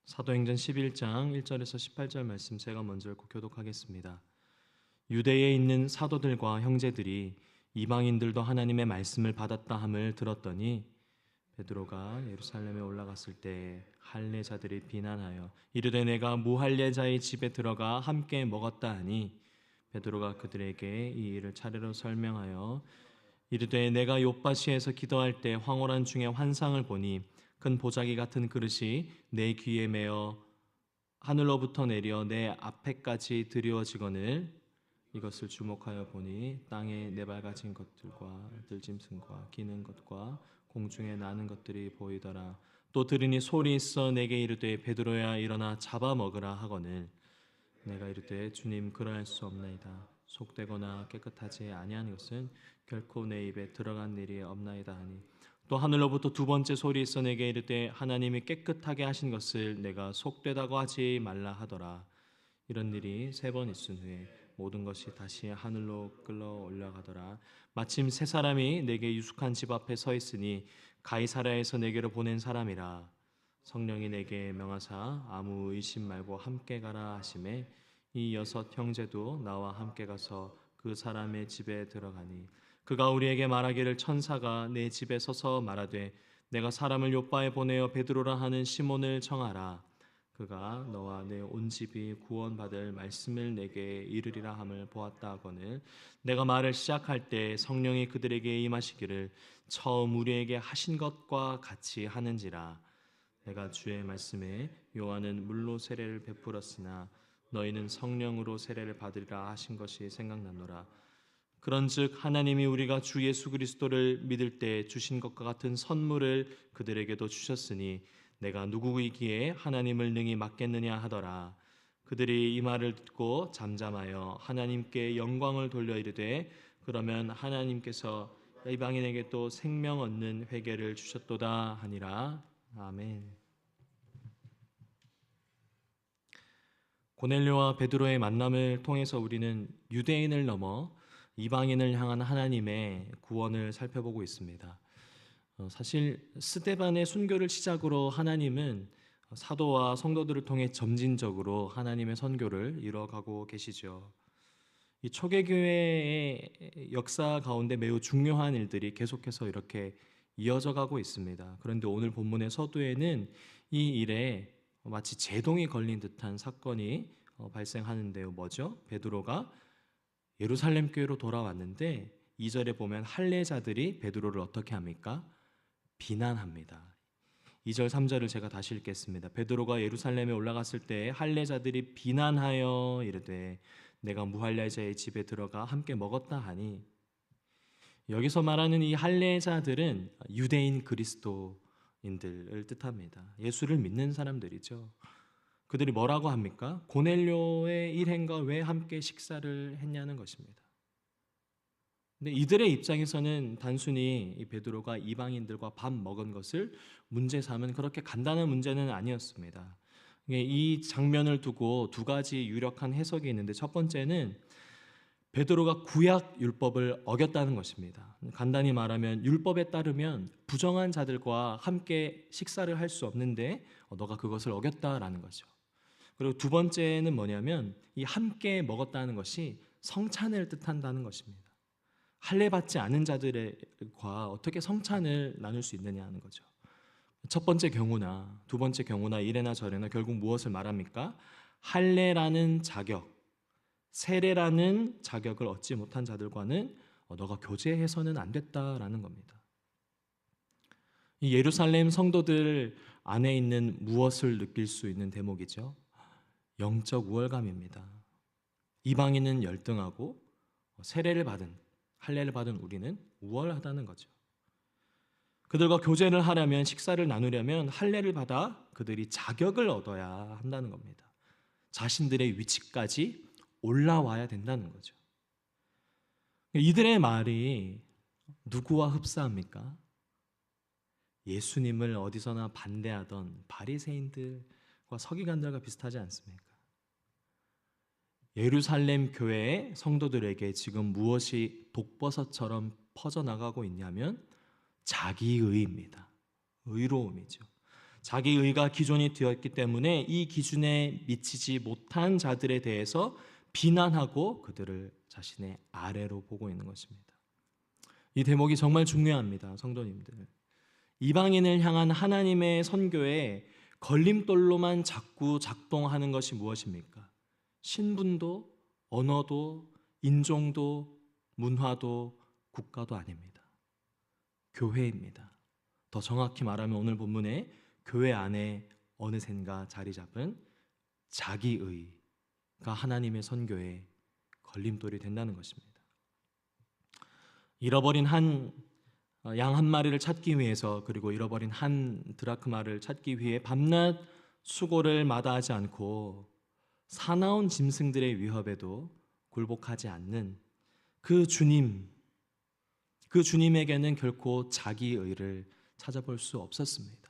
사도행전 11장 1절에서 18절 말씀 제가 먼저 읽고 교독하겠습니다. 유대에 있는 사도들과 형제들이 이방인들도 하나님의 말씀을 받았다 함을 들었더니 베드로가 예루살렘에 올라갔을 때 할례자들이 비난하여 이르되 내가 무할례자의 집에 들어가 함께 먹었다 하니 베드로가 그들에게 이 일을 차례로 설명하여 이르되 내가 욥바시에서 기도할 때 황홀한 중에 환상을 보니 큰 보자기 같은 그릇이 내 귀에 매어 하늘로부터 내려 내 앞에까지 드리워지거늘 이것을 주목하여 보니 땅에 네발가진 것들과 들짐승과 기는 것과 공중에 나는 것들이 보이더라. 또 들으니 소리 있어 내게 이르되 베드로야 일어나 잡아먹으라 하거늘 내가 이르되 주님 그러할 수 없나이다. 속되거나 깨끗하지 아니한 것은 결코 내 입에 들어간 일이 없나이다 하니 또 하늘로부터 두 번째 소리 있어 내게 이르되 하나님이 깨끗하게 하신 것을 내가 속되다고 하지 말라 하더라. 이런 일이 세 번 있은 후에 모든 것이 다시 하늘로 끌어 올라가더라. 마침 세 사람이 내게 유숙한 집 앞에 서 있으니 가이사랴에서 내게로 보낸 사람이라. 성령이 내게 명하사 아무 의심 말고 함께 가라 하시매 이 여섯 형제도 나와 함께 가서 그 사람의 집에 들어가니 그가 우리에게 말하기를 천사가 내 집에 서서 말하되 내가 사람을 요바에 보내어 베드로라 하는 시몬을 청하라. 그가 너와 내 온 집이 구원받을 말씀을 내게 이르리라 함을 보았다 하거늘 내가 말을 시작할 때 성령이 그들에게 임하시기를 처음 우리에게 하신 것과 같이 하는지라. 내가 주의 말씀에 요한은 물로 세례를 베풀었으나 너희는 성령으로 세례를 받으리라 하신 것이 생각나노라. 그런즉 하나님이 우리가 주 예수 그리스도를 믿을 때 주신 것과 같은 선물을 그들에게도 주셨으니 내가 누구이기에 하나님을 능히 맡겠느냐 하더라. 그들이 이 말을 듣고 잠잠하여 하나님께 영광을 돌려 이르되 그러면 하나님께서 이방인에게 또 생명 얻는 회개를 주셨도다 하니라. 아멘. 고넬료와 베드로의 만남을 통해서 우리는 유대인을 넘어 이방인을 향한 하나님의 구원을 살펴보고 있습니다. 사실 스데반의 순교를 시작으로 하나님은 사도와 성도들을 통해 점진적으로 하나님의 선교를 이뤄가고 계시죠. 이 초대교회의 역사 가운데 매우 중요한 일들이 계속해서 이렇게 이어져 가고 있습니다. 그런데 오늘 본문의 서두에는 이 일에 마치 제동이 걸린 듯한 사건이 발생하는데요. 뭐죠? 베드로가 예루살렘 교회로 돌아왔는데 2절에 보면 할례자들이 베드로를 어떻게 합니까? 비난합니다. 2절 3절을 제가 다시 읽겠습니다. 베드로가 예루살렘에 올라갔을 때 할례자들이 비난하여 이르되 내가 무할례자의 집에 들어가 함께 먹었다 하니 여기서 말하는 이 할례자들은 유대인 그리스도인들을 뜻합니다. 예수를 믿는 사람들이죠. 그들이 뭐라고 합니까? 고넬료의 일행과 왜 함께 식사를 했냐는 것입니다. 근데 이들의 입장에서는 단순히 이 베드로가 이방인들과 밥 먹은 것을 문제 삼은 그렇게 간단한 문제는 아니었습니다. 이 장면을 두고 두 가지 유력한 해석이 있는데 첫 번째는 베드로가 구약 율법을 어겼다는 것입니다. 간단히 말하면 율법에 따르면 부정한 자들과 함께 식사를 할 수 없는데 너가 그것을 어겼다라는 거죠. 그리고 두 번째는 뭐냐면 이 함께 먹었다는 것이 성찬을 뜻한다는 것입니다. 할례 받지 않은 자들과 어떻게 성찬을 나눌 수 있느냐 하는 거죠. 첫 번째 경우나 두 번째 경우나 이래나 저래나 결국 무엇을 말합니까? 할례라는 자격, 세례라는 자격을 얻지 못한 자들과는 너가 교제해서는 안 됐다라는 겁니다. 이 예루살렘 성도들 안에 있는 무엇을 느낄 수 있는 대목이죠? 영적 우월감입니다. 이방인은 열등하고 세례를 받은 할례를 받은 우리는 우월하다는 거죠. 그들과 교제를 하려면 식사를 나누려면 할례를 받아 그들이 자격을 얻어야 한다는 겁니다. 자신들의 위치까지 올라와야 된다는 거죠. 이들의 말이 누구와 흡사합니까? 예수님을 어디서나 반대하던 바리새인들과 서기관들과 비슷하지 않습니까? 예루살렘 교회의 성도들에게 지금 무엇이 독버섯처럼 퍼져나가고 있냐면 자기의입니다. 의로움이죠. 자기 의가 기존이 되었기 때문에 이 기준에 미치지 못한 자들에 대해서 비난하고 그들을 자신의 아래로 보고 있는 것입니다. 이 대목이 정말 중요합니다, 성도님들. 이방인을 향한 하나님의 선교에 걸림돌로만 자꾸 작동하는 것이 무엇입니까? 신분도, 언어도, 인종도, 문화도, 국가도 아닙니다. 교회입니다. 더 정확히 말하면 오늘 본문에 교회 안에 어느샌가 자리 잡은 자기의가 하나님의 선교에 걸림돌이 된다는 것입니다. 잃어버린 양 한 마리를 찾기 위해서, 그리고 잃어버린 한 드라크마를 찾기 위해 밤낮 수고를 마다하지 않고 사나운 짐승들의 위협에도 굴복하지 않는 그 주님에게는 결코 자기의를 찾아볼 수 없었습니다.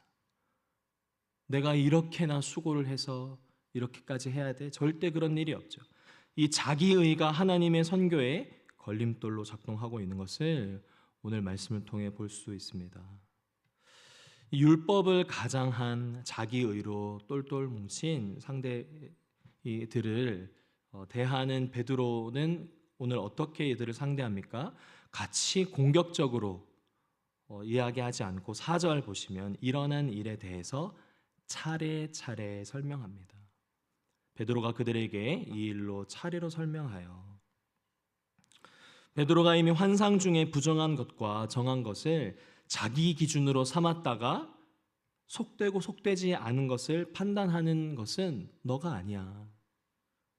내가 이렇게나 수고를 해서 이렇게까지 해야 돼? 절대 그런 일이 없죠. 이 자기의가 하나님의 선교에 걸림돌로 작동하고 있는 것을 오늘 말씀을 통해 볼 수 있습니다. 율법을 가장한 자기의로 똘똘 뭉친 상대들을 대하는 베드로는 오늘 어떻게 이들을 상대합니까? 같이 공격적으로 이야기하지 않고 4절 보시면 일어난 일에 대해서 차례차례 설명합니다. 베드로가 그들에게 이 일로 차례로 설명하여 베드로가 이미 환상 중에 부정한 것과 정한 것을 자기 기준으로 삼았다가 속되고 속되지 않은 것을 판단하는 것은 너가 아니야,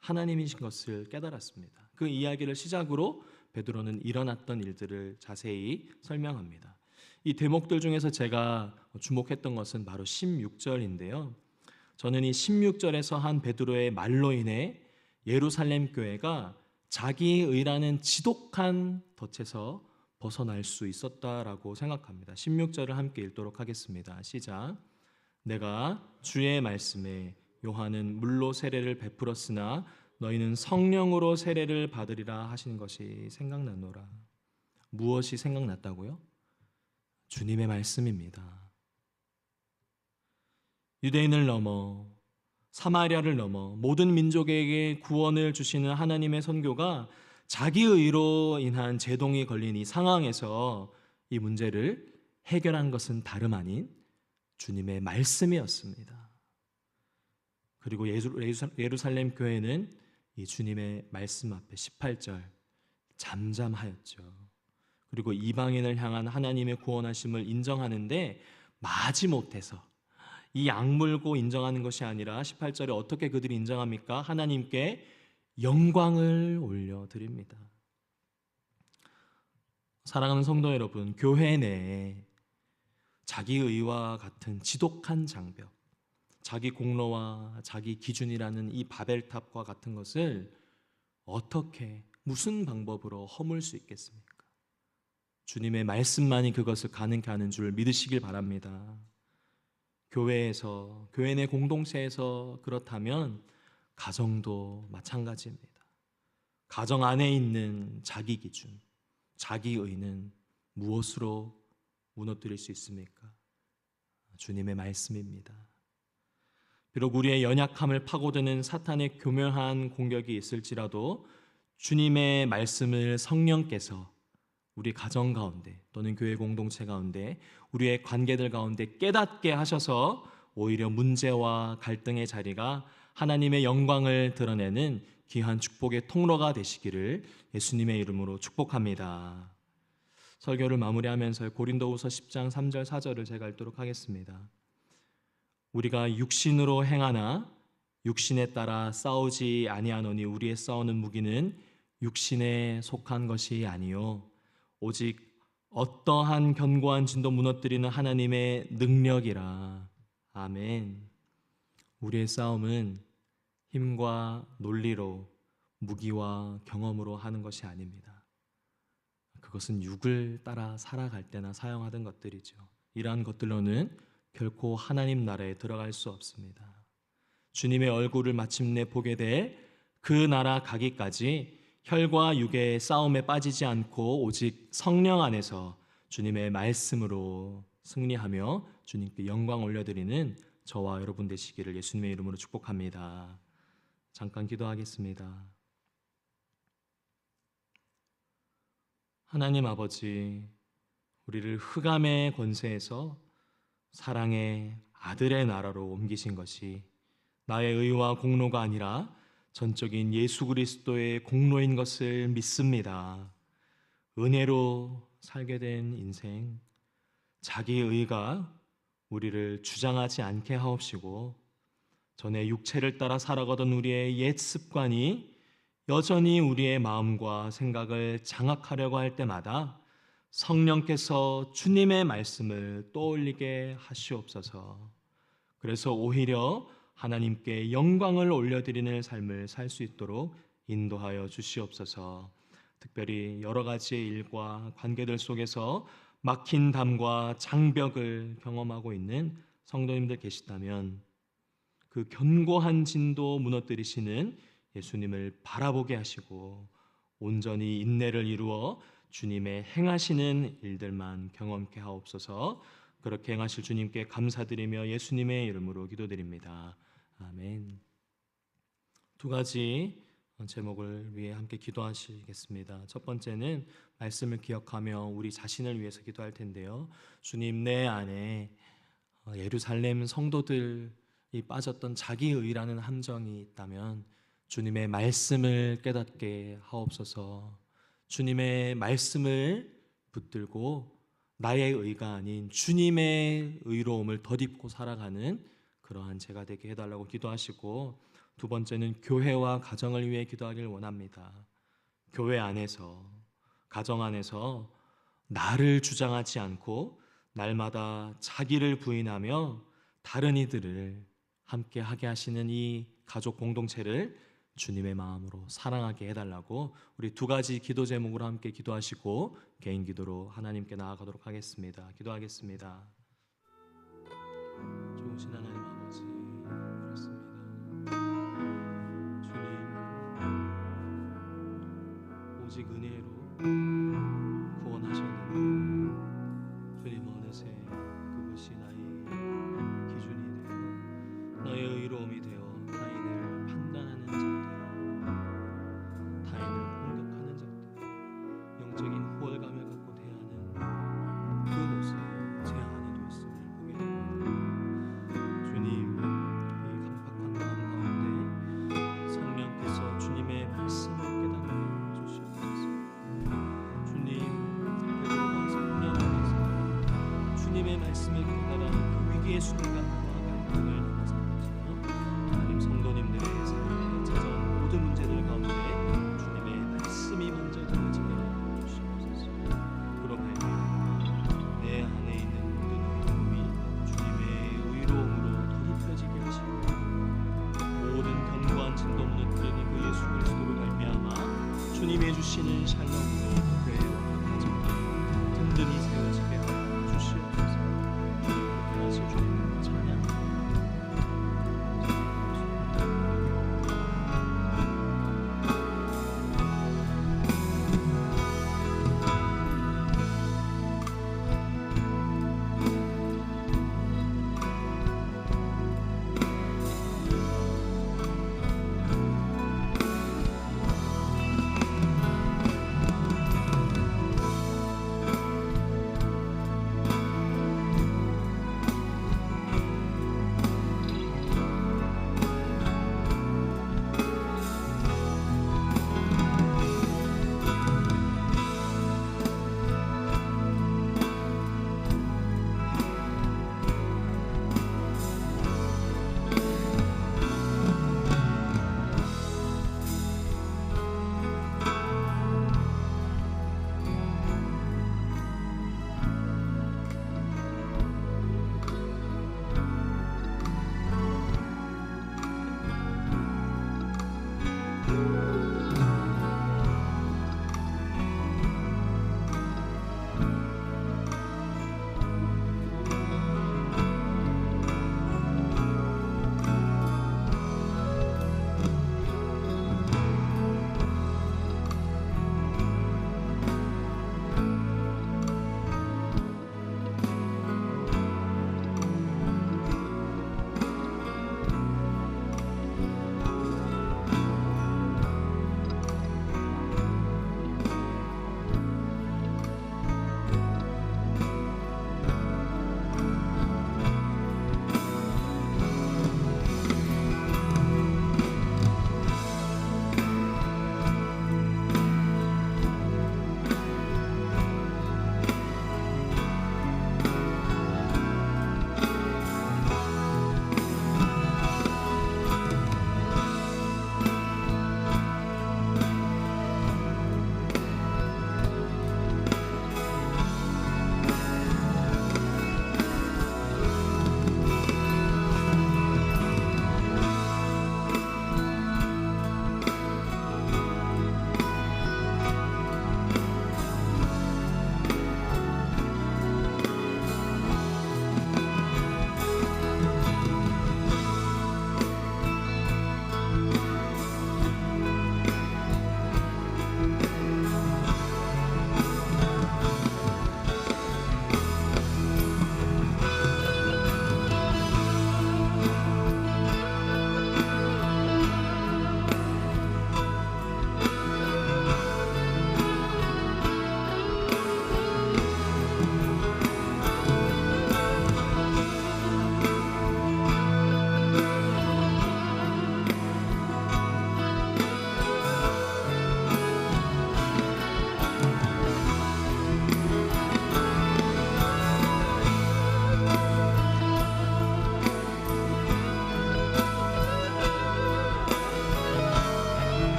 하나님이신 것을 깨달았습니다. 그 이야기를 시작으로 베드로는 일어났던 일들을 자세히 설명합니다. 이 대목들 중에서 제가 주목했던 것은 바로 16절인데요. 저는 이 16절에서 한 베드로의 말로 인해 예루살렘 교회가 자기의라는 지독한 덫에서 벗어날 수 있었다라고 생각합니다. 16절을 함께 읽도록 하겠습니다. 시작. 내가 주의 말씀에 요한은 물로 세례를 베풀었으나 너희는 성령으로 세례를 받으리라 하신 것이 생각나노라. 무엇이 생각났다고요? 주님의 말씀입니다. 유대인을 넘어 사마리아를 넘어 모든 민족에게 구원을 주시는 하나님의 선교가 자기의로 인한 제동이 걸린 이 상황에서 이 문제를 해결한 것은 다름 아닌 주님의 말씀이었습니다. 그리고 예루살렘 교회는 이 주님의 말씀 앞에 18절 잠잠하였죠. 그리고 이방인을 향한 하나님의 구원하심을 인정하는데 마지못해서 이 악물고 인정하는 것이 아니라 18절에 어떻게 그들이 인정합니까? 하나님께 영광을 올려드립니다. 사랑하는 성도 여러분, 교회 내에 자기의와 같은 지독한 장벽, 자기 공로와 자기 기준이라는 이 바벨탑과 같은 것을 어떻게, 무슨 방법으로 허물 수 있겠습니까? 주님의 말씀만이 그것을 가능케 하는 줄 믿으시길 바랍니다. 교회에서, 교회 내 공동체에서 그렇다면 가정도 마찬가지입니다. 가정 안에 있는 자기 기준, 자기의는 무엇으로 무너뜨릴 수 있습니까? 주님의 말씀입니다. 비록 우리의 연약함을 파고드는 사탄의 교묘한 공격이 있을지라도 주님의 말씀을 성령께서 우리 가정 가운데 또는 교회 공동체 가운데 우리의 관계들 가운데 깨닫게 하셔서 오히려 문제와 갈등의 자리가 하나님의 영광을 드러내는 귀한 축복의 통로가 되시기를 예수님의 이름으로 축복합니다. 설교를 마무리하면서 고린도후서 10장 3절 4절을 제가 읽도록 하겠습니다. 우리가 육신으로 행하나 육신에 따라 싸우지 아니하노니 우리의 싸우는 무기는 육신에 속한 것이 아니요 오직 어떠한 견고한 진도 무너뜨리는 하나님의 능력이라. 아멘. 우리의 싸움은 힘과 논리로, 무기와 경험으로 하는 것이 아닙니다. 그것은 육을 따라 살아갈 때나 사용하던 것들이죠. 이러한 것들로는 결코 하나님 나라에 들어갈 수 없습니다. 주님의 얼굴을 마침내 보게 될 그 나라 가기까지 혈과 육의 싸움에 빠지지 않고 오직 성령 안에서 주님의 말씀으로 승리하며 주님께 영광 올려드리는 저와 여러분 되시기를 예수님의 이름으로 축복합니다. 잠깐 기도하겠습니다. 하나님 아버지, 우리를 흑암의 권세에서 사랑의 아들의 나라로 옮기신 것이 나의 의와 공로가 아니라 전적인 예수 그리스도의 공로인 것을 믿습니다. 은혜로 살게 된 인생, 자기의 의가 우리를 주장하지 않게 하옵시고 전에 육체를 따라 살아가던 우리의 옛 습관이 여전히 우리의 마음과 생각을 장악하려고 할 때마다 성령께서 주님의 말씀을 떠올리게 하시옵소서. 그래서 오히려 하나님께 영광을 올려드리는 삶을 살 수 있도록 인도하여 주시옵소서. 특별히 여러 가지의 일과 관계들 속에서 막힌 담과 장벽을 경험하고 있는 성도님들 계시다면 그 견고한 진도 무너뜨리시는 예수님을 바라보게 하시고 온전히 인내를 이루어 주님의 행하시는 일들만 경험케 하옵소서. 그렇게 행하실 주님께 감사드리며 예수님의 이름으로 기도드립니다. 아멘. 두 가지 제목을 위해 함께 기도하시겠습니다. 첫 번째는 말씀을 기억하며 우리 자신을 위해서 기도할 텐데요. 주님, 내 안에 예루살렘 성도들이 빠졌던 자기의라는 함정이 있다면 주님의 말씀을 깨닫게 하옵소서. 주님의 말씀을 붙들고 나의 의가 아닌 주님의 의로움을 덧입고 살아가는 그러한 제가 되게 해달라고 기도하시고, 두 번째는 교회와 가정을 위해 기도하기를 원합니다. 교회 안에서, 가정 안에서 나를 주장하지 않고 날마다 자기를 부인하며 다른 이들을 함께 하게 하시는 이 가족 공동체를 주님의 마음으로 사랑하게 해달라고 우리 두 가지 기도 제목으로 함께 기도하시고 개인 기도로 하나님께 나아가도록 하겠습니다. 기도하겠습니다. 좋으신 하나님 아버지, 그렇습니다. 주님, 오직 은혜로 구원하셨는데 주님 어느새 그것이 나의 기준이 되어 나의 의로움이 되어 타인을 판단하는 자들, 타인을 공격하는 자들, 영적인 후월감을 갖고 대하는 그 모습 제 안에 있음을 보게 됩니다. 주님, 이 강팍한 마음 가운데 성령께서 주님의 말씀을 깨닫게 주시옵소서. 주님, 베드로가 성령 안에서 주님의 말씀을 깨달아 그 위기의 순간과 갈등을 넘어서면서 하나님 성도님들의 삶에 찾아온 모든 문제들 가운데 주님의 말씀이 먼저 들어지게 하여 주시옵소서. 그로 말미암아 내 안에 있는 모든 의로움이 주님의 의로움으로 덧입혀지게 하시고 모든 견고한 진도 무너뜨리는 그 예수 그리스도로 말미암아 주님이 주시는 샬롬